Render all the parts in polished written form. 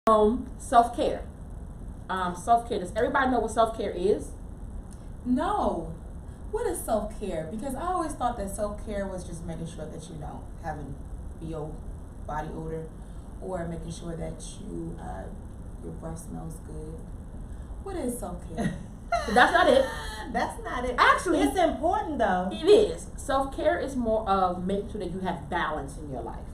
Self-care. Self-care. Does everybody know what self-care is? No. What is self-care? Because I always thought that self-care was just making sure that you don't have a BO body odor, or making sure that your breath smells good. What is self-care? That's not it. That's not it. Actually, it's important though. It is. Self-care is more of making sure that you have balance in your life.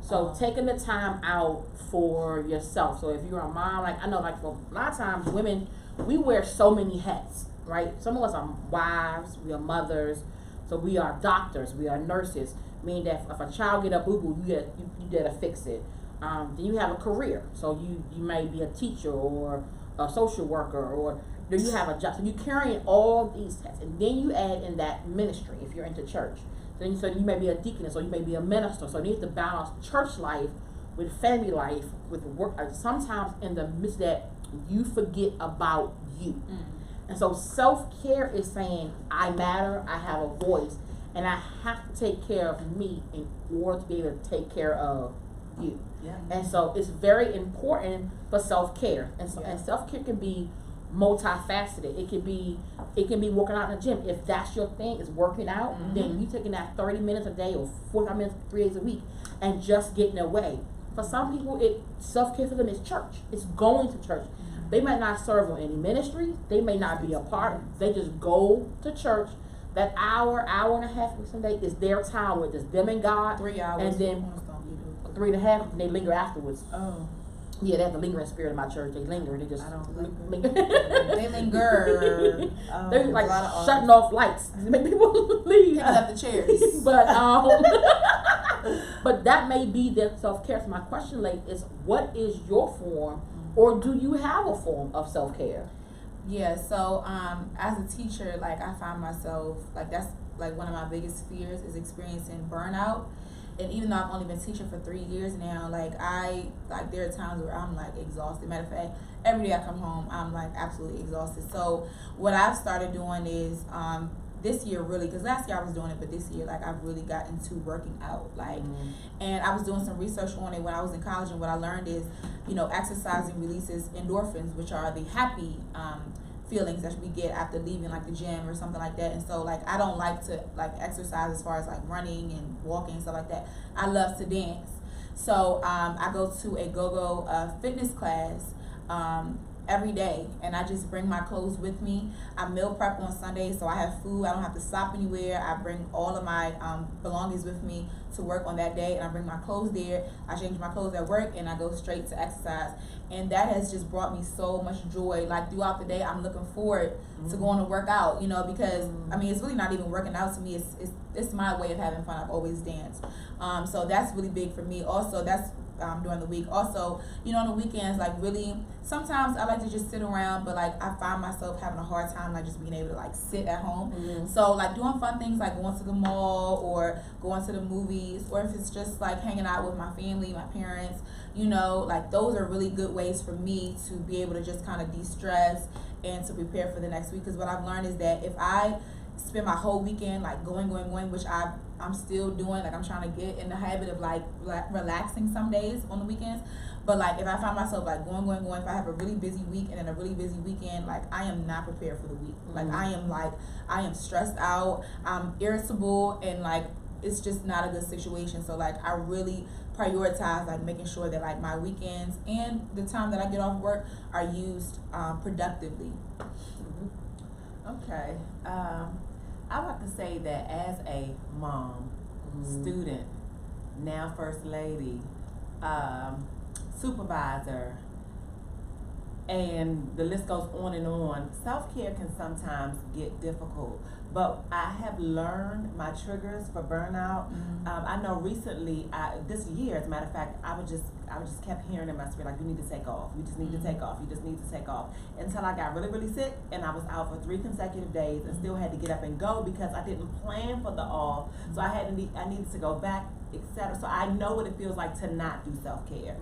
So taking the time out for yourself. So if you're a mom, like I know, like for a lot of times women, we wear so many hats, right? Some of us are wives, we are mothers, so we are doctors, we are nurses. Meaning that if a child get a boo boo, you gotta fix it. Then you have a career, so you may be a teacher or a social worker, or then you have a job. So you're carrying all these hats, and then you add in that ministry if you're into church. So you may be a deaconess, or you may be a minister. So you need to balance church life with family life, with work. Sometimes in the midst of that, you forget about you. And so self-care is saying, I matter, I have a voice, and I have to take care of me in order to be able to take care of you. Yeah. And so it's very important for self-care. And self-care can be multifaceted. It can be working out in the gym. If that's your thing, is working out, then you taking that 30 minutes a day or 45 minutes 3 days a week and just getting away. For some people, self-care for them is church. It's going to church. They might not serve on any ministry. They may not be a part. They just go to church. That hour and a half of Sunday is their time with just them and God. 3 hours. And then 3.5, and they linger afterwards. Oh. Yeah, they have the lingering spirit in my church. They linger. They just linger. They linger. They're like shutting off lights to make people leave. Picking up the chairs. But that may be their self-care. So my question, is what is your form, or do you have a form of self-care? Yeah, so as a teacher, I find myself, that's one of my biggest fears is experiencing burnout. And even though I've only been teaching for 3 years now, there are times where I'm exhausted. Matter of fact, every day I come home, I'm absolutely exhausted. So what I've started doing is this year really, because last year I was doing it, but this year I've really got into working out. And I was doing some research on it when I was in college, and what I learned is, exercising releases endorphins, which are the happy feelings that we get after leaving the gym or something like that. And so I don't like to exercise as far as running and walking and stuff like that. I love to dance. So I go to a go-go fitness class every day, and I just bring my clothes with me. I meal prep on Sundays, so I have food. I don't have to stop anywhere. I bring all of my belongings with me to work on that day, and I bring my clothes there. I change my clothes at work, and I go straight to exercise. And that has just brought me so much joy. Throughout the day, I'm looking forward to going to work out, because it's really not even working out to me. It's my way of having fun. I've always danced. So that's really big for me. Also, that's during the week. Also, on the weekends, really, sometimes I like to just sit around, but I find myself having a hard time just being able to sit at home. So doing fun things like going to the mall or going to the movies, or if it's just hanging out with my family, my parents, those are really good ways for me to be able to just kind of de-stress and to prepare for the next week. Because what I've learned is that if I spend my whole weekend going, which I'm still doing, I'm trying to get in the habit of relaxing some days on the weekends. But if I find myself going, if I have a really busy week and then a really busy weekend, I am not prepared for the week. I am stressed out, I'm irritable, and it's just not a good situation. So I really prioritize making sure that my weekends and the time that I get off work are used productively. Okay. I would have to say that as a mom, student, now first lady, supervisor, and the list goes on and on, self-care can sometimes get difficult. But I have learned my triggers for burnout. I know recently, this year, as a matter of fact, I would just kept hearing in my spirit, you need to take off. You just need to take off. You just need to take off. Until I got really, really sick, and I was out for 3 consecutive days and still had to get up and go because I didn't plan for the off. So I needed to go back, etc. So I know what it feels like to not do self-care.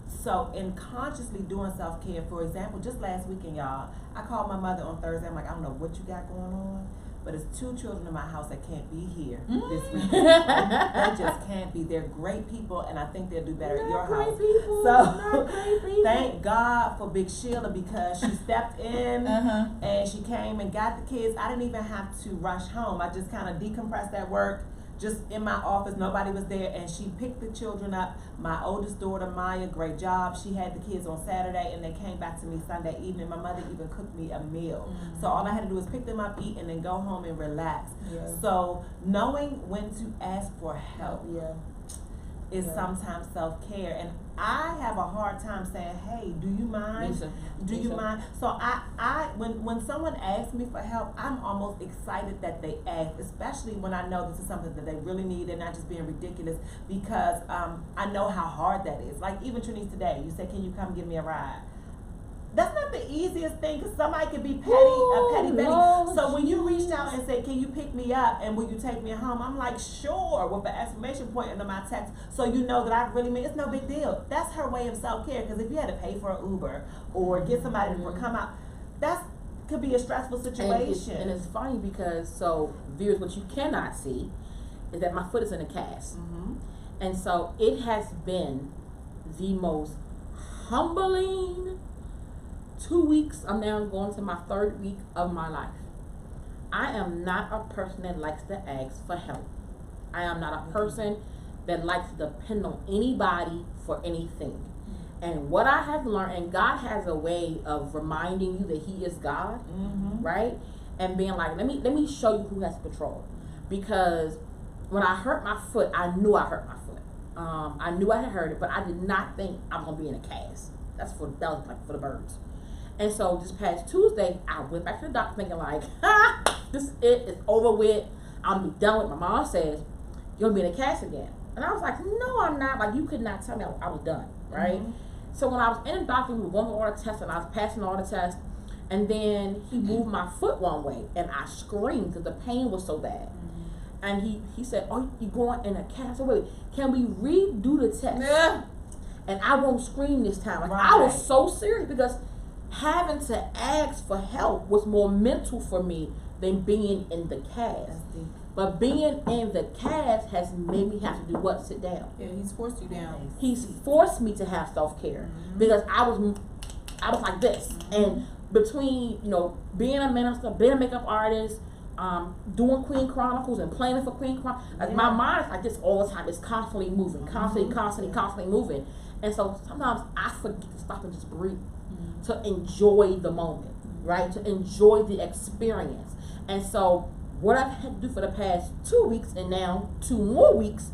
So in consciously doing self-care, for example, just last weekend, y'all, I called my mother on Thursday. I'm I don't know what you got going on, but it's 2 children in my house that can't be here Mm. this weekend. They just can't be. They're great people, and I think they'll do better at your house. People, So great people. thank God for Big Sheila, because she stepped in and she came and got the kids. I didn't even have to rush home. I just kind of decompressed at work, just in my office. Nobody was there, and she picked the children up. My oldest daughter, Maya, great job. She had the kids on Saturday, and they came back to me Sunday evening. My mother even cooked me a meal. So all I had to do was pick them up, eat, and then go home and relax. So knowing when to ask for help is sometimes self-care. And I have a hard time saying, hey, do you mind? Do you mind? So I when someone asks me for help, I'm almost excited that they ask, especially when I know this is something that they really need. They're not just being ridiculous, because I know how hard that is. Like even Trinice today, you said, can you come give me a ride? That's not the easiest thing, because somebody could be petty, a petty Betty. So when you reached out and said, can you pick me up and will you take me home? I'm like, sure, with an exclamation point under my text, so you know that I really mean it's no big deal. That's her way of self-care, because if you had to pay for an Uber or get somebody to come out, that could be a stressful situation. And it's funny because, so viewers, what you cannot see is that my foot is in a cast. And so it has been the most humbling 2 weeks. I'm now going to my 3rd week of my life. I am not a person that likes to ask for help. I am not a person that likes to depend on anybody for anything. And what I have learned, and God has a way of reminding you that He is God, right? And being like, let me show you who has control. Because when I hurt my foot, I knew I hurt my foot. I knew I had hurt it, but I did not think I'm gonna be in a cast. That was like for the birds. And so this past Tuesday, I went back to the doctor thinking like, this is it, it's over with, I'm be done with. My mom says, you're gonna be in a cast again. And I was like, no, I'm not. Like, you could not tell me I was done, right? So when I was in the doctor, we were going through all the tests, and I was passing all the tests, and then he moved my foot one way, and I screamed because the pain was so bad. And he said, oh, you going in a cast? So wait, can we redo the test? And I won't scream this time. Like, I was so serious, because having to ask for help was more mental for me than being in the cast. But being in the cast has made me have to do what? Sit down. Yeah, He's forced you down. He's forced me to have self-care, because I was like this. And between, being a minister, being a makeup artist, doing Queen Chronicles and planning for Queen Chronicles, like my mind is like this all the time. It's constantly moving, constantly moving. And so sometimes I forget to stop and just breathe, to enjoy the moment, right? To enjoy the experience. And so what I've had to do for the past 2 weeks, and now 2 more weeks,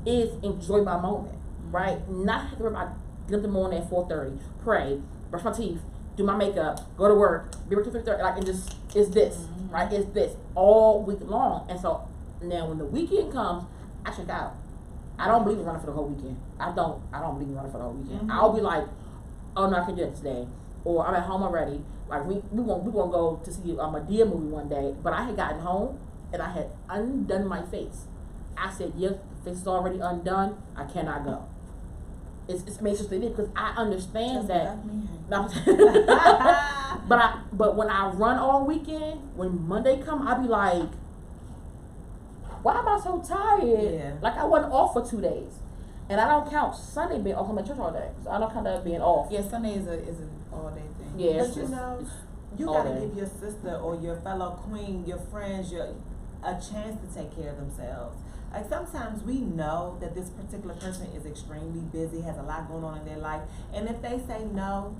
is enjoy my moment, right? Not have to worry about get up in the morning at 4:30, pray, brush my teeth, do my makeup, go to work, be working 3:30, like, and just, it's this, right? It's this all week long. And so now when the weekend comes, I check out. I don't believe in running for the whole weekend. I don't believe in running for the whole weekend. I'll be like, oh no, I can do it today. Or I'm at home already. Like we gonna go to see a Medea movie one day, but I had gotten home and I had undone my face. I said, yes, the face is already undone. I cannot go. It's just because I understand that. But when I run all weekend, when Monday come, I'll be like, why am I so tired? Yeah. Like I wasn't off for 2 days. And I don't count Sunday being off. I'm at church all day. So I don't count that being off. Yeah, Sunday is an all day thing. Yeah, but you gotta give your sister or your fellow queen, your friends, a chance to take care of themselves. Like sometimes we know that this particular person is extremely busy, has a lot going on in their life, and if they say no,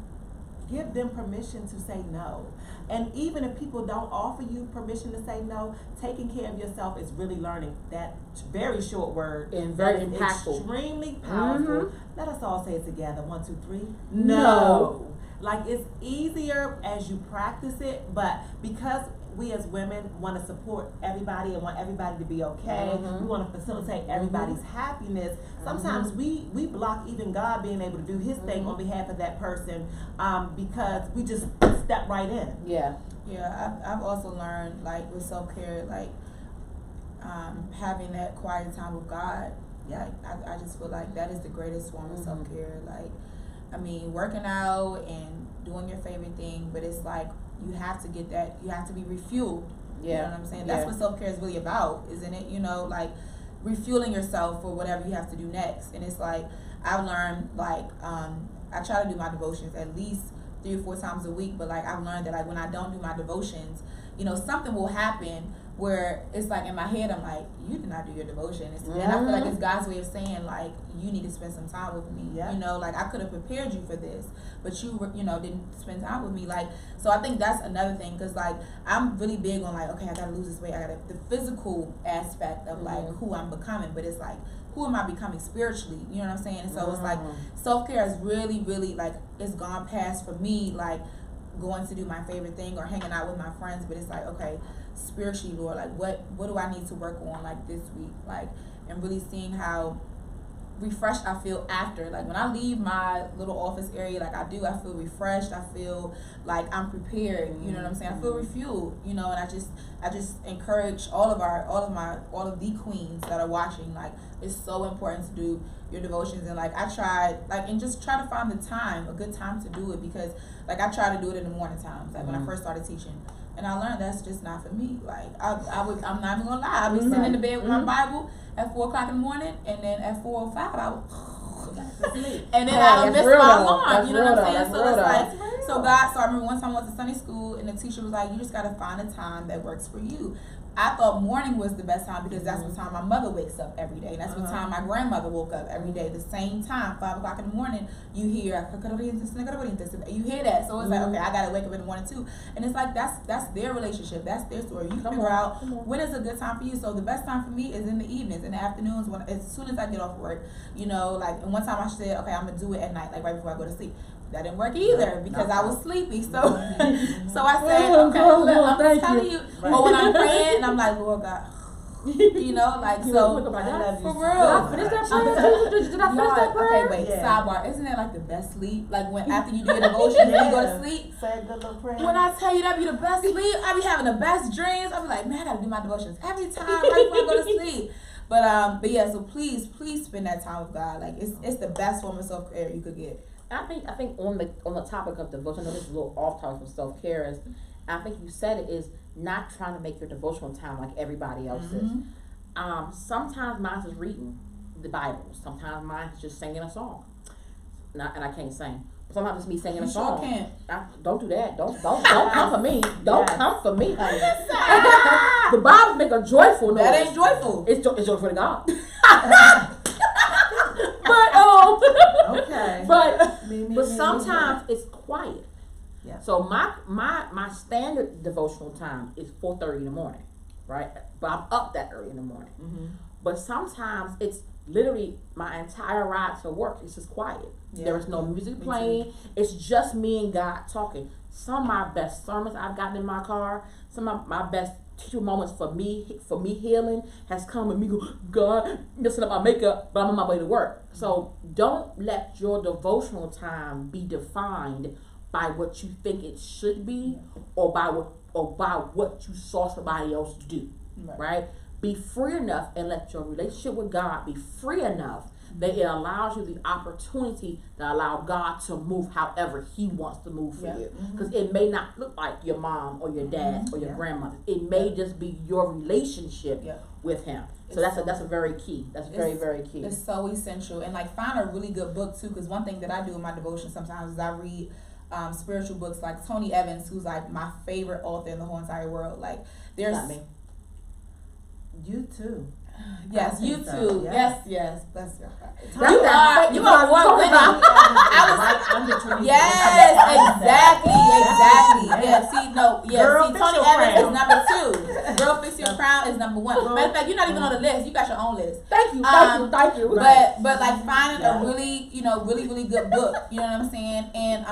give them permission to say no. And even if people don't offer you permission to say no, taking care of yourself is really learning that very short word and very impactful, extremely powerful. Let us all say it together. 1, 2, 3. No. Like it's easier as you practice it, but because we as women want to support everybody and want everybody to be okay, we want to facilitate everybody's happiness. Sometimes we block even God being able to do His thing on behalf of that person because we just step right in. Yeah. Yeah, I've also learned, like, with self-care, like, having that quiet time with God. Yeah, I just feel like that is the greatest form of self-care. Like, I mean, working out and doing your favorite thing, but it's like you have to get that, you have to be refueled You know what I'm saying? That's what self-care is really about, isn't it? You know, like refueling yourself for whatever you have to do next. And it's like, I've learned, like, I try to do my devotions at least 3 or 4 times a week, but like I've learned that like when I don't do my devotions, you know, something will happen where it's like in my head I'm like, you did not do your devotion. And I feel like it's God's way of saying like, you need to spend some time with me. You know, like I could have prepared you for this, but you know, didn't spend time with me. Like, so I think that's another thing, because like I'm really big on like, okay, I gotta lose this weight, I gotta, the physical aspect of like who I'm becoming, but it's like, who am I becoming spiritually? You know what I'm saying? And so it's like self-care is really, really like, it's gone past for me like going to do my favorite thing or hanging out with my friends, but it's like, okay, spiritually, Lord, like what do I need to work on like this week? Like, and really seeing how refreshed I feel after. Like when I leave my little office area, like I feel refreshed. I feel like I'm prepared. You know what I'm saying? I feel refueled. You know, and I just encourage all of the queens that are watching. Like, it's so important to do your devotions, and like I tried, like, and just try to find the time, a good time to do it, because like I try to do it in the morning times, like when I first started teaching. And I learned that's just not for me. Like I'm not even gonna lie. I'd be sitting in the bed with my Bible at 4 o'clock in the morning, and then at 4:05 I would and then I would miss my alarm. You know what I'm saying? So it's like, so God. So I remember one time I went to Sunday school, and the teacher was like, "You just gotta find a time that works for you." I thought morning was the best time because that's what time my mother wakes up every day. That's what time my grandmother woke up every day. The same time, 5 o'clock in the morning, you hear you hear that. So it's like, okay, I gotta wake up in the morning too. And it's like that's their relationship, that's their story. You can figure out when is a good time for you. So the best time for me is in the evenings, in the afternoons, when as soon as I get off work. You know, like, and one time I said, okay, I'm gonna do it at night, like right before I go to sleep. That didn't work either because I was sleepy. So so I said, okay, I'm telling you. But when I'm praying and I'm like, Lord God, you know, like, so for real. Finish that prayer. Did I finish that prayer? Okay, wait. Sidebar. Isn't that like the best sleep? Like when after you do your devotion, when you go to sleep. Say a good little prayer. When I tell you that be the best sleep, I be having the best dreams. I be like, man, I gotta do my devotions every time right before I go to sleep. But yeah, so please spend that time with God. Like it's the best form of self-care you could get. I think on the topic of devotion, I know this is a little off topic from self-care, is I think you said it, is not trying to make your devotional time like everybody else's. Sometimes mine is reading the Bible. Sometimes mine is just singing a song. And I can't sing. Sometimes it's me singing a song. Sure can. Don't do that. Don't come for me. Don't come for me. The Bible make a joyful noise. That ain't joyful. It's joyful to God. Okay. But sometimes it's quiet. Yeah. So my standard devotional time is 4:30 in the morning, right? But I'm up that early in the morning. But sometimes it's literally my entire ride to work. It's just quiet. There is no music playing. It's just me and God talking. Some of my best sermons I've gotten in my car. Some of my best teachable moments for me healing has come with me go, God, messing up my makeup, but I'm on my way to work. So don't let your devotional time be defined by what you think it should be, or by what you saw somebody else do. Right? Be free enough and let your relationship with God be free enough that it allows you the opportunity to allow God to move however He wants to move for you. Because it may not look like your mom or your dad or your grandmother. It may just be your relationship with Him. So that's a very key. That's very, very key. It's so essential. And like, find a really good book too, because one thing that I do in my devotion sometimes is I read spiritual books like Tony Evans, who's like my favorite author in the whole entire world. Like, there's Not me. You too. Yes, you too. So. Yes. Bless your heart. You are award winning. Yes, exactly. Yeah, Girl, see, fix Tony your Evans crown. is number 2. Girl, Fix Your Crown is number 1. Matter of fact, you're not even on the list. You got your own list. Thank you. But like finding a really, really good book. You know what I'm saying? And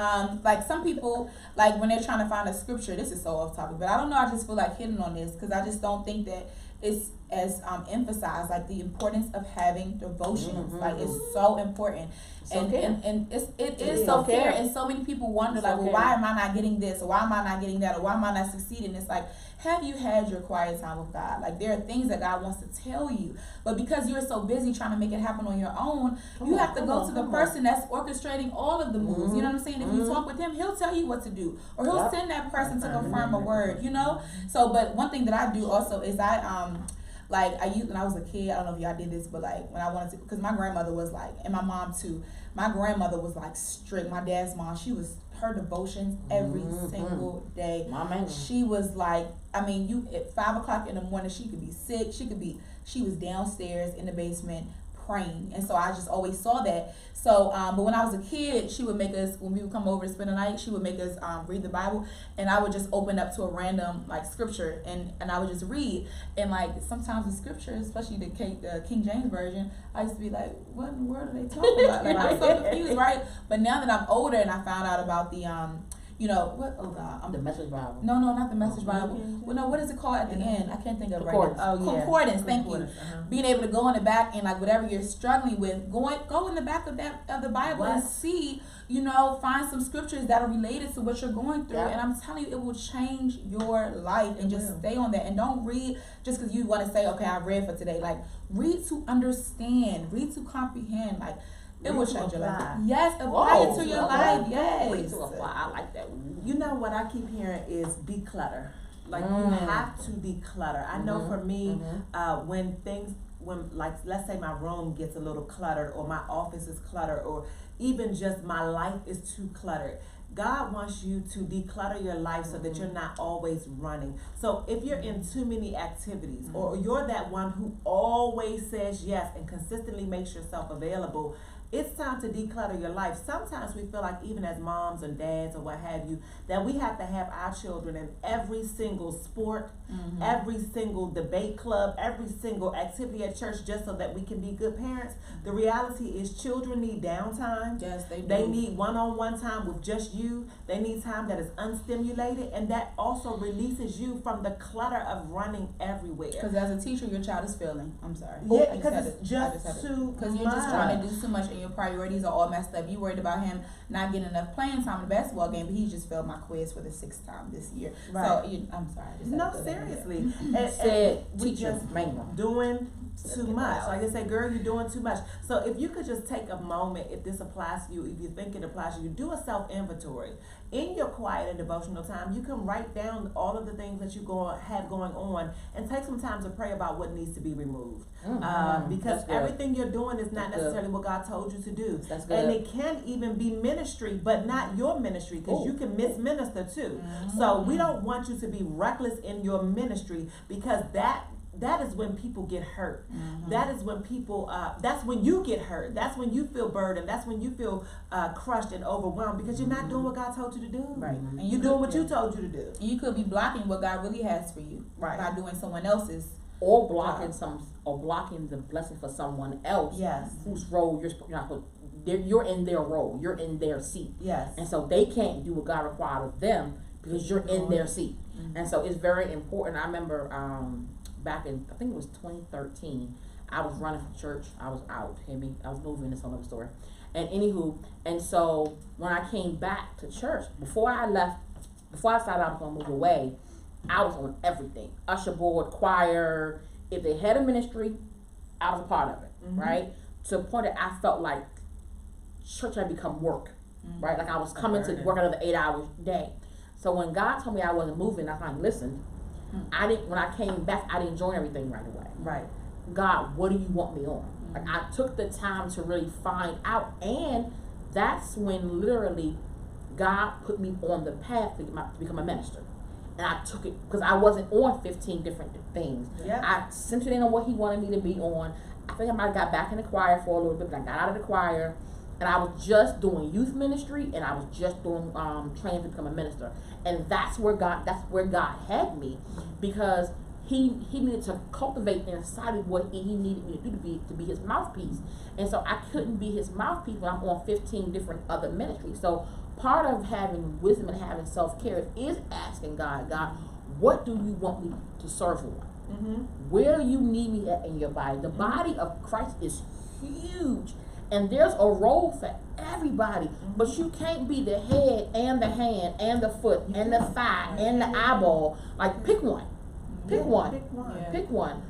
like some people, like when they're trying to find a scripture, this is so off topic, but I don't know. I just feel like hitting on this because I just don't think that it's as emphasized, like the importance of having devotions. Mhm. Like it's so important. And it is self-care, and so many people wonder like, well, why am I not getting this, or why am I not getting that, or why am I not succeeding? It's like, have you had your quiet time with God? Like there are things that God wants to tell you, but because you're so busy trying to make it happen on your own, you have to go to the person that's orchestrating all of the moves. You know what I'm saying? If you talk with him, he'll tell you what to do, or he'll send that person to confirm a word, you know? So, but one thing that I do also is like I used when I was a kid, I don't know if y'all did this, but like when I wanted to, because my grandmother was like, and my mom too, my grandmother was like strict. My dad's mom, she was, her devotions every single day. She was like, I mean, you at 5 o'clock in the morning, she could be sick, she was downstairs in the basement praying. And so I just always saw that. So but when I was a kid, she would make us, when we would come over to spend the night, she would make us read the Bible, and I would just open up to a random like scripture, and I would just read. And like sometimes the scripture, especially the King James version, I used to be like, what in the world are they talking about? Like I'm so confused, right? But now that I'm older and I found out about the you know what? Oh God, the Message Bible. No, not the Message Bible. Well, no, what is it called at the end? I can't think of it right Concordance. now. Concordance. Thank you. Being able to go in the back and like whatever you're struggling with, go in the back of the Bible and see, you know, find some scriptures that are related to what you're going through. And I'm telling you, it will change your life. And just stay on that, and don't read just because you want to say, okay, I read for today. Like read to understand, read to comprehend. Like it will change your life. Yes, apply it to your life. Yes. To apply. I like that. You know what I keep hearing is declutter. Like you have to declutter. I know for me, when like let's say my room gets a little cluttered, or my office is cluttered, or even just my life is too cluttered. God wants you to declutter your life so that you're not always running. So if you're in too many activities, or you're that one who always says yes and consistently makes yourself available, it's time to declutter your life. Sometimes we feel like, even as moms and dads or what have you, that we have to have our children in every single sport, every single debate club, every single activity at church, just so that we can be good parents. The reality is children need downtime. Yes, they do. They need one-on-one time with just you. They need time that is unstimulated, and that also releases you from the clutter of running everywhere. Because as a teacher, your child is failing. I'm sorry. Yeah, because it's just too because you're just trying to do too much, and your priorities are all messed up. You worried about him not getting enough playing time in the basketball game, but he just failed my quiz for the 6th time this year. Right. So I'm sorry. No, seriously. Said we teacher, just man. doing too much. Like I say, girl, you're doing too much. So if you could just take a moment, if this applies to you, if you think it applies to you, do a self-inventory. In your quiet and devotional time, you can write down all of the things that you have going on, and take some time to pray about what needs to be removed. Because everything you're doing is not necessarily what God told you to do. That's good. And it can even be ministry, but not your ministry, because you can misminister too. So we don't want you to be reckless in your ministry, because that is when people get hurt. That is when people, that's when you get hurt. That's when you feel burdened. That's when you feel crushed and overwhelmed, because you're not doing what God told you to do. Right. And you're doing what you told you to do. You could be blocking what God really has for you by doing someone else's. Or blocking the blessing for someone else. Yes. Whose role you're in their role. You're in their seat. Yes. And so they can't do what God required of them because you're in their seat. And so it's very important. I remember back in, I think it was 2013, I was running for church. I was out. I was moving. This whole other story. And anywho, and so when I came back to church, before I decided I was going to move away, I was on everything. Usher board, choir. If they had a ministry, I was a part of it, right? To the point that I felt like church had become work, right? Like I was coming to work another 8-hour day. So when God told me I wasn't moving, I finally listened. When I came back, I didn't join everything right away. Right. God, what do you want me on? Like I took the time to really find out, and that's when literally God put me on the path to become a minister. And I took it because I wasn't on 15 different things. Yep. I centered in on what he wanted me to be on. I think I might have got back in the choir for a little bit, but I got out of the choir, and I was just doing youth ministry, and I was just doing training to become a minister. And that's where God had me, because he needed to cultivate inside of what he needed me to do to be his mouthpiece. And so I couldn't be his mouthpiece when I'm on 15 different other ministries. So part of having wisdom and having self-care is asking God, what do you want me to serve on? Where you need me at in your body. The body of Christ is huge, and there's a role for everybody. But you can't be the head and the hand and the foot and the thigh and the eyeball. Like, pick one. Pick one. Pick one.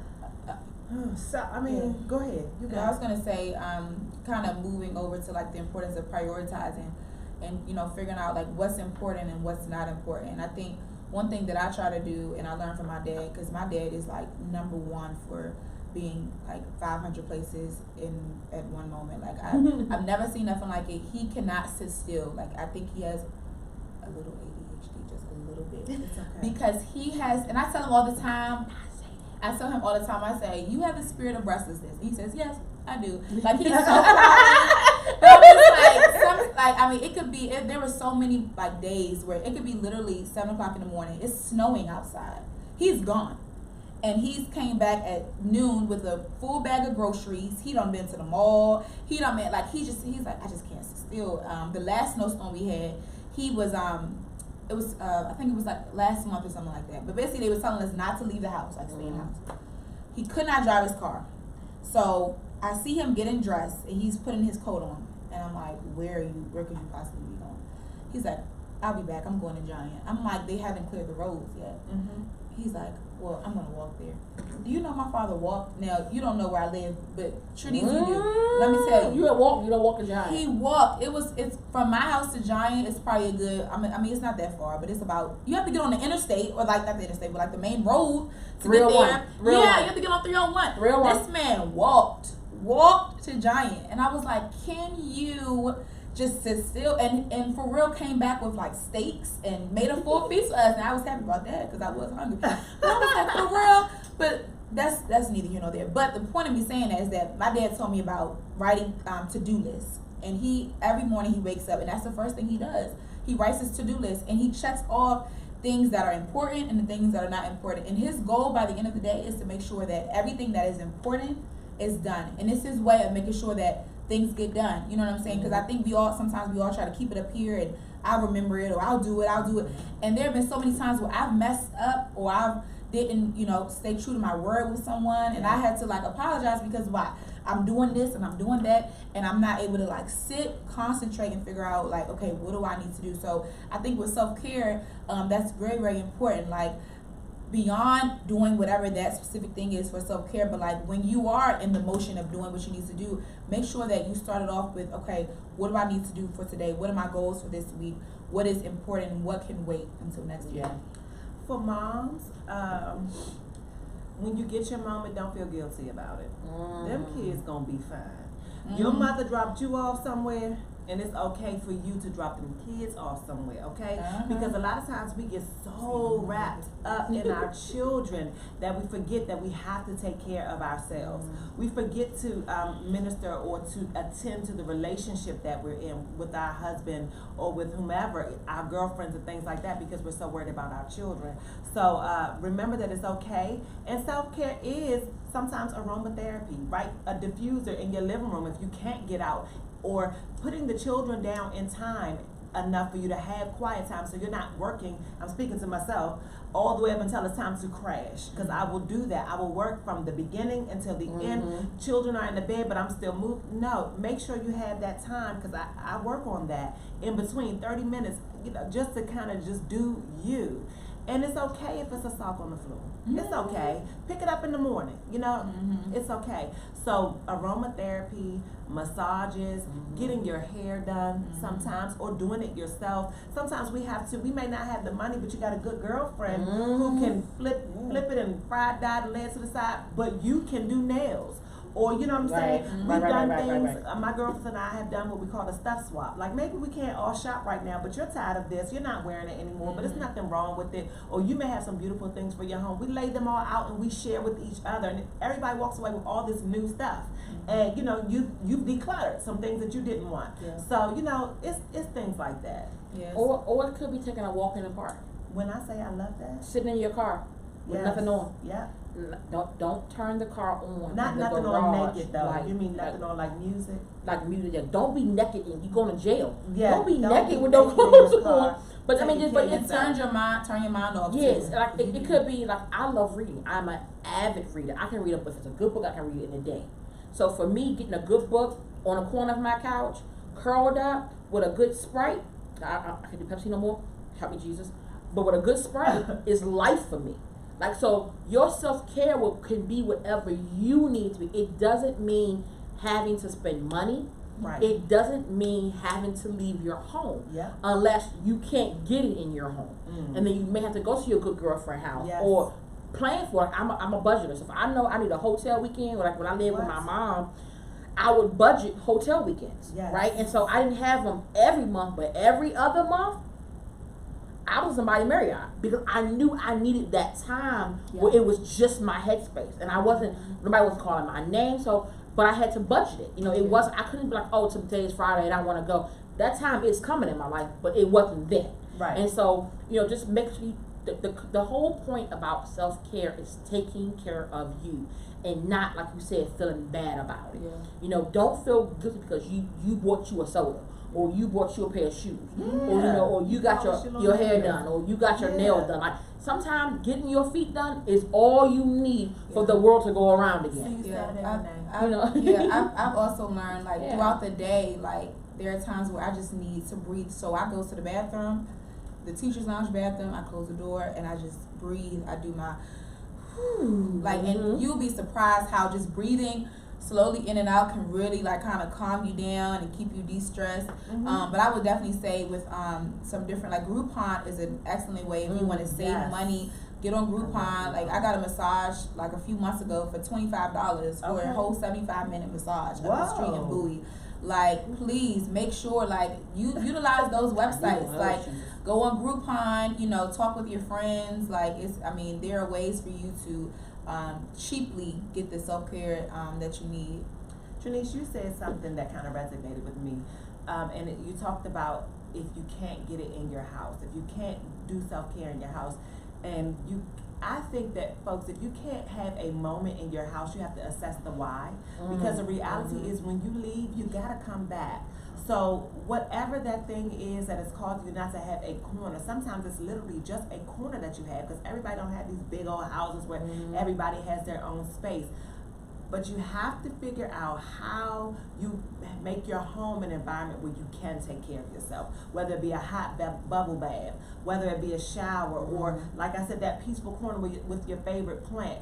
So I mean, go ahead. I was gonna say, kind of moving over to like the importance of prioritizing, and figuring out like what's important and what's not important. I think one thing that I try to do, and I learned from my dad, because my dad is like number one for being like 500 places at one moment. Like I've never seen nothing like it. He cannot sit still. Like I think he has a little ADHD, just a little bit. It's okay. Because he has, and I tell him all the time. I say, you have the spirit of restlessness. He says, yes, I do. Like, he's so quiet. But I'm just like, it could be, there were so many, like, days where it could be literally 7 o'clock in the morning. It's snowing outside. He's gone. And he's came back at noon with a full bag of groceries. He done been to the mall. He's like, I just can't sit still. The last snowstorm we had, he was, it was, I think it was like last month or something like that. But basically, they was telling us not to leave the house, like stay in the house. He could not drive his car. So I see him getting dressed, and he's putting his coat on. And I'm like, where could you possibly be going? He's like, I'll be back. I'm going to Giant. I'm like, they haven't cleared the roads yet. He's like, well, I'm going to walk there. Do you know my father walked? Now, you don't know where I live, but Trudy, you do. Let me tell you. You don't walk to Giant. He walked. It's from my house to Giant. It's probably a good, I mean, it's not that far, but it's about, you have to get on the interstate, or like, not the interstate, but like the main road to get there. You have to get on 301. This man walked to Giant. And I was like, can you just sit still? And for real came back with like steaks and made a full feast for us. And I was happy about that because I was hungry. But I was like, for real? But that's neither here nor there. But the point of me saying that is that my dad told me about writing to-do lists. And every morning he wakes up, and that's the first thing he does. He writes his to-do list, and he checks off things that are important and the things that are not important. And his goal by the end of the day is to make sure that everything that is important is done. And it's his way of making sure that things get done. You know what I'm saying? Because I think sometimes we all try to keep it up here, and I'll remember it, or I'll do it. And there have been so many times where I've messed up, or I didn't, stay true to my word with someone, and I had to like apologize because why? I'm doing this and I'm doing that, and I'm not able to like sit, concentrate, and figure out like, okay, what do I need to do? So I think with self-care, that's very, very important. Like, beyond doing whatever that specific thing is for self-care, but like when you are in the motion of doing what you need to do, make sure that you start it off with, okay, what do I need to do for today? What are my goals for this week? What is important and what can wait until next week? For moms, when you get your moment, don't feel guilty about it. Them kids gonna be fine. Your mother dropped you off somewhere, and it's okay for you to drop them kids off somewhere, okay? Because a lot of times we get so wrapped up in our children that we forget that we have to take care of ourselves. We forget to minister or to attend to the relationship that we're in with our husband or with whomever, our girlfriends and things like that, because we're so worried about our children. So remember that it's okay. And self-care is sometimes aromatherapy, right? A diffuser in your living room if you can't get out, or putting the children down in time enough for you to have quiet time so you're not working, I'm speaking to myself, all the way up until it's time to crash. Because I will do that. I will work from the beginning until the end. Children are in the bed, but I'm still moving. No, make sure you have that time, because I work on that in between 30 minutes, just to kind of just do you. And it's okay if it's a sock on the floor. It's okay. Pick it up in the morning. It's okay. So aromatherapy, massages, getting your hair done sometimes, or doing it yourself. Sometimes we may not have the money, but you got a good girlfriend who can flip it and fry dye and lay it to the side, but you can do nails. Or, you know what I'm saying? We've done things, my girlfriend and I have done what we call a stuff swap. Like, maybe we can't all shop right now, but you're tired of this, you're not wearing it anymore, but there's nothing wrong with it. Or you may have some beautiful things for your home. We lay them all out and we share with each other, and everybody walks away with all this new stuff. And, you've decluttered some things that you didn't want. So, it's things like that. Or it could be taking a walk in the park. When I say I love that. Sitting in your car with nothing on. Don't turn the car on. Not in the nothing garage, on naked though. like, You mean nothing on like music? Like music. Yeah. Don't be naked and you going to jail. Yeah. Don't be naked be with no naked in clothes your car. on. But I mean, just but it's turn your mind off. Yes, too. like it could be like I love reading. I'm an avid reader. I can read if it's a good book. I can read it in a day. So for me, getting a good book on the corner of my couch, curled up with a good Sprite. I can do Pepsi no more. Help me, Jesus. But with a good Sprite is life for me. Like, so your self-care can be whatever you need to be. It doesn't mean having to spend money. Right. It doesn't mean having to leave your home. Yeah. Unless you can't get it in your home. Mm. And then you may have to go to your good girlfriend house. Yes. Or plan for it. I'm a budgeter. So if I know I need a hotel weekend, or like when I lived with my What? mom, I would budget hotel weekends. Yes. Right? And so I didn't have them every month, but every other month, I was somebody Marriott because I knew I needed that time where it was just my headspace, and I wasn't. Nobody was calling my name, so but I had to budget it. You know, it wasn't. I couldn't be like, oh, today is Friday and I want to go. That time is coming in my life, but it wasn't then. Right. And so just make sure the whole point about self-care is taking care of you, and not, like you said, feeling bad about it. Yeah. Don't feel guilty because you bought you a soda, or you bought you a pair of shoes, or you got your hair done, or you got your nails done. Like, sometimes getting your feet done is all you need for the world to go around again. I've also learned, like, throughout the day, like, there are times where I just need to breathe. So I go to the bathroom, the teacher's lounge bathroom, I close the door and I just breathe. I do my and you'll be surprised how just breathing slowly in and out can really like kind of calm you down and keep you de-stressed. But I would definitely say with some different, like, Groupon is an excellent way if you want to save money. Get on Groupon. Like, I got a massage like a few months ago for $25 for a whole 75-minute massage up the street in Bowie. Like, please make sure, like, you utilize those websites. Like, go on Groupon, talk with your friends. Like, there are ways for you to cheaply get the self-care that you need. Trinice, you said something that kind of resonated with me. And you talked about if you can't get it in your house, if you can't do self-care in your house. And I think that, folks, if you can't have a moment in your house, you have to assess the why. Because the reality is when you leave, you gotta come back. So whatever that thing is that has caused you not to have a corner, sometimes it's literally just a corner that you have, because everybody don't have these big old houses where everybody has their own space. But you have to figure out how you make your home an environment where you can take care of yourself, whether it be a hot bubble bath, whether it be a shower, or, like I said, that peaceful corner with your favorite plant.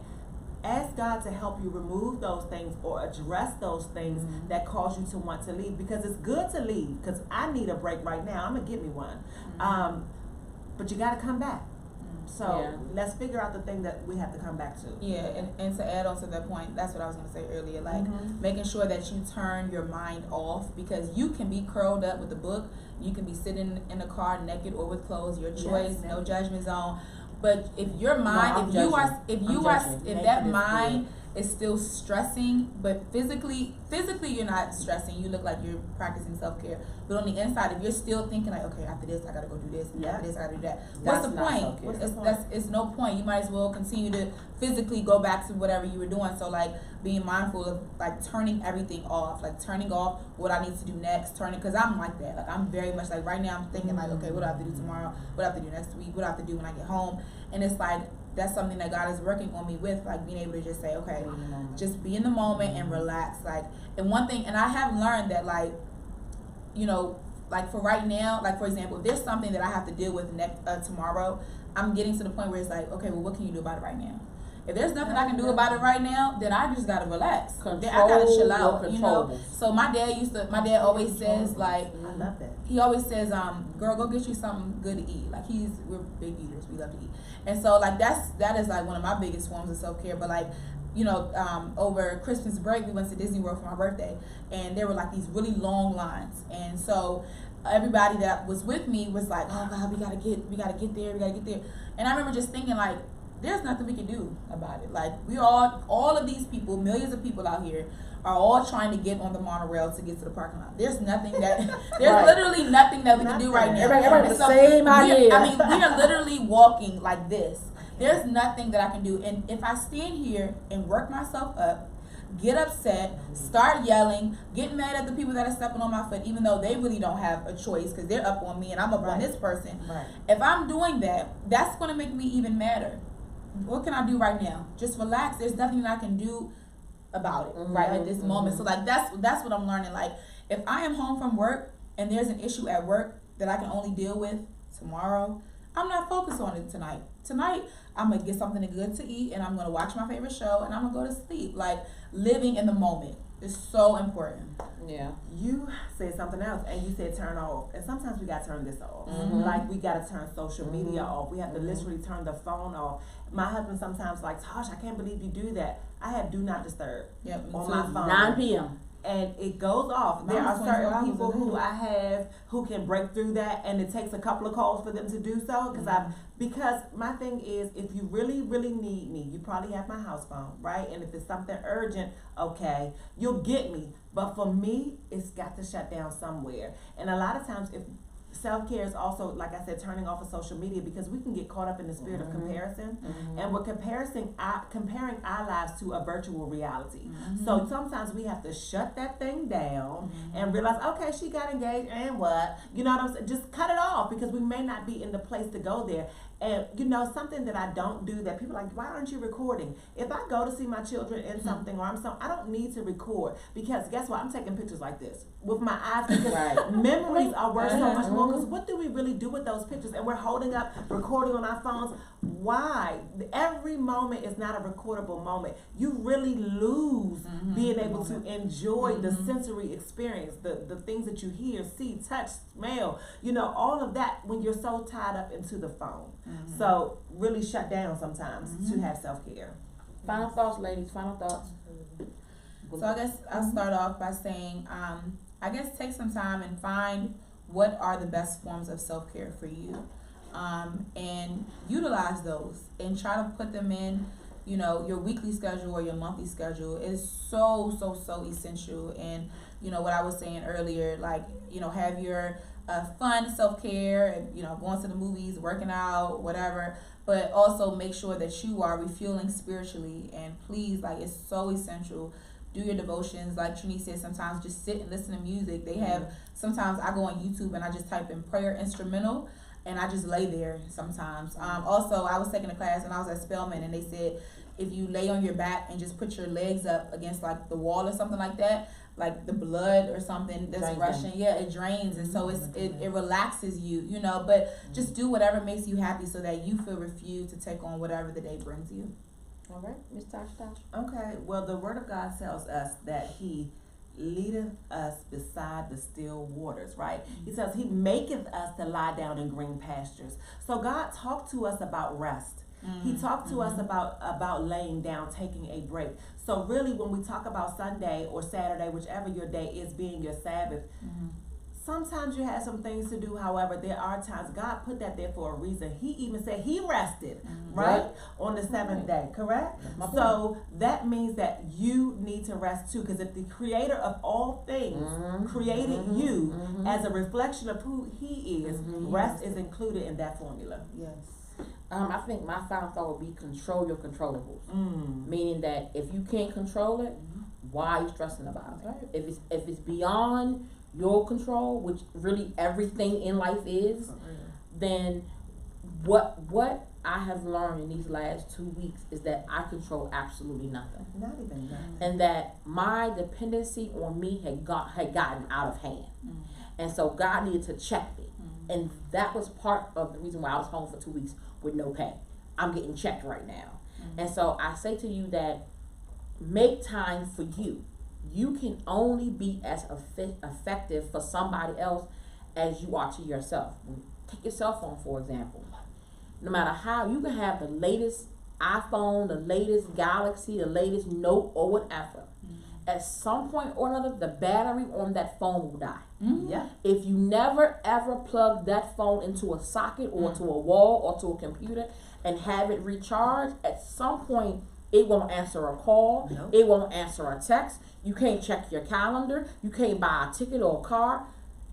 Ask God to help you remove those things or address those things that cause you to want to leave, because it's good to leave, because I need a break right now. I'm going to get me one. But you got to come back. So let's figure out the thing that we have to come back to. Yeah, and to add on to that point, that's what I was going to say earlier, like making sure that you turn your mind off, because you can be curled up with a book, you can be sitting in a car naked or with clothes, your choice, no judgment zone. But if your mind, if that mind is still stressing, but physically you're not stressing, you look like you're practicing self-care. But on the inside, if you're still thinking like, okay, after this I gotta go do this, and after this I gotta do that, what's the point? It's no point. You might as well continue to physically go back to whatever you were doing. So, like, being mindful of, like, turning everything off, like turning off what I need to do next, because I'm like that. Like, I'm very much like, right now I'm thinking like, okay, what do I have to do tomorrow? What do I have to do next week? What do I have to do when I get home? And it's like, that's something that God is working on me with, like, being able to just say, okay, just be in the moment and relax. Like, and one thing, and I have learned that, like, like, for right now, like, for example, if there's something that I have to deal with tomorrow, I'm getting to the point where it's like, okay, well, what can you do about it right now? If there's nothing I can do about it right now, then I just gotta relax. I gotta chill out, So my dad always says, like, I love that. He always says, girl, go get you something good to eat. Like, we're big eaters, we love to eat. And so, like, that is like one of my biggest forms of self-care. But, like, over Christmas break, we went to Disney World for my birthday, and there were like these really long lines. And so everybody that was with me was like, oh God, we gotta get there. And I remember just thinking, like, there's nothing we can do about it. Like, we all of these people, millions of people out here, are all trying to get on the monorail to get to the parking lot. There's nothing there's literally nothing that we can do right now. Everybody the same idea. We are literally walking like this. There's nothing that I can do. And if I stand here and work myself up, get upset, start yelling, get mad at the people that are stepping on my foot, even though they really don't have a choice because they're up on me and I'm up on this person. Right. If I'm doing that, that's going to make me even madder. What can I do right now? Just relax. There's nothing that I can do about it right at this moment. So like that's what I'm learning. Like if I am home from work and there's an issue at work that I can only deal with tomorrow, I'm not focused on it tonight. Tonight, I'm gonna get something good to eat and I'm gonna watch my favorite show and I'm gonna go to sleep. Like living in the moment is so important. Yeah. You said something else, and you said turn off. And sometimes we gotta turn this off. Like we gotta turn social media off. We have to literally turn the phone off. My husband sometimes like, Tosh, I can't believe you do that. I have do not disturb on my phone. 9 p.m. And it goes off. There are certain people who I have who can break through that, and it takes a couple of calls for them to do so. Because my thing is, if you really, really need me, you probably have my house phone, right? And if it's something urgent, okay, you'll get me. But for me, it's got to shut down somewhere. And a lot of times, if self-care is also, like I said, turning off of social media, because we can get caught up in the spirit of comparison, and we're comparing our lives to a virtual reality. So sometimes we have to shut that thing down and realize, okay, she got engaged and what? You know what I'm saying? Just cut it off, because we may not be in the place to go there. And you know, something that I don't do that people are like, why aren't you recording? If I go to see my children in something or I don't need to record, because guess what? I'm taking pictures like this with my eyes, because memories are worth so much more. Because what do we really do with those pictures? And we're holding up, recording on our phones. Why? Every moment is not a recordable moment. You really lose being able to enjoy the sensory experience, the things that you hear, see, touch, smell, you know, all of that when you're so tied up into the phone. So really shut down sometimes to have self-care. Final thoughts, ladies. Final thoughts. So I guess I'll start off by saying, I guess take some time and find what are the best forms of self-care for you, and utilize those and try to put them in, you know, your weekly schedule or your monthly schedule. Is so essential. And you know what I was saying earlier, like, you know, have your fun self-care and, you know, going to the movies, working out, whatever, but also make sure that you are refueling spiritually. And please, like, it's so essential. Do your devotions. Like Trini said, sometimes just sit and listen to music. They have, sometimes I go on YouTube and I just type in prayer instrumental and I just lay there sometimes. Also, I was taking a class and I was at Spelman, and they said if you lay on your back and just put your legs up against like the wall or something like that, like the blood or something that's rushing, it drains, and so it relaxes you, you know. But just do whatever makes you happy so that you feel refused to take on whatever the day brings you. All right, Miss Tasha. Okay, well, the Word of God tells us that He leadeth us beside the still waters, right? He says He maketh us to lie down in green pastures. So God talked to us about rest. He talked to us about laying down, taking a break. So really, when we talk about Sunday or Saturday, whichever your day is, being your Sabbath, sometimes you have some things to do. However, there are times God put that there for a reason. He even said He rested, right, on the seventh day, correct? So that means that you need to rest too, because if the Creator of all things created you as a reflection of who He is, rest is included in that formula. Yes. I think my final thought would be control your controllables. Meaning that if you can't control it, why are you stressing about it? Right. If it's beyond your control, which really everything in life is, then what I have learned in these last 2 weeks is that I control absolutely nothing. Not even that. And that my dependency on me had gotten out of hand. And so God needed to check me. And that was part of the reason why I was home for 2 weeks with no pay. I'm getting checked right now. And so I say to you that make time for you. You can only be as effective for somebody else as you are to yourself. Take your cell phone, for example. No matter how, you can have the latest iPhone, the latest Galaxy, the latest Note, or whatever. At some point or another, the battery on that phone will die. If you never ever plug that phone into a socket or to a wall or to a computer and have it recharged, at some point it won't answer a call. It won't answer a text. You can't check your calendar. You can't buy a ticket or a car.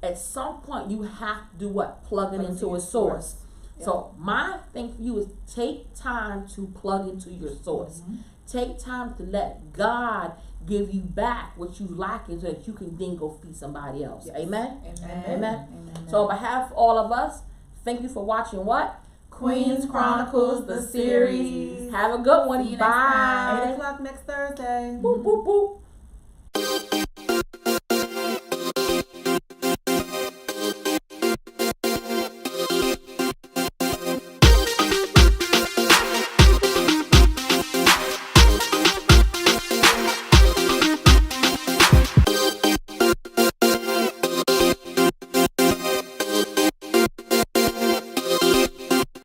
At some point you have to do what? Plug it into a source. So my thing for you is take time to plug into your source. Take time to let God give you back what you lacking so that you can then go feed somebody else. Yes. Amen? Amen. Amen. So on behalf of all of us, thank you for watching what? Queen Chronicles The Series. Have a good one. See you next Bye. time. 8 o'clock next Thursday. Boop, boop, boop.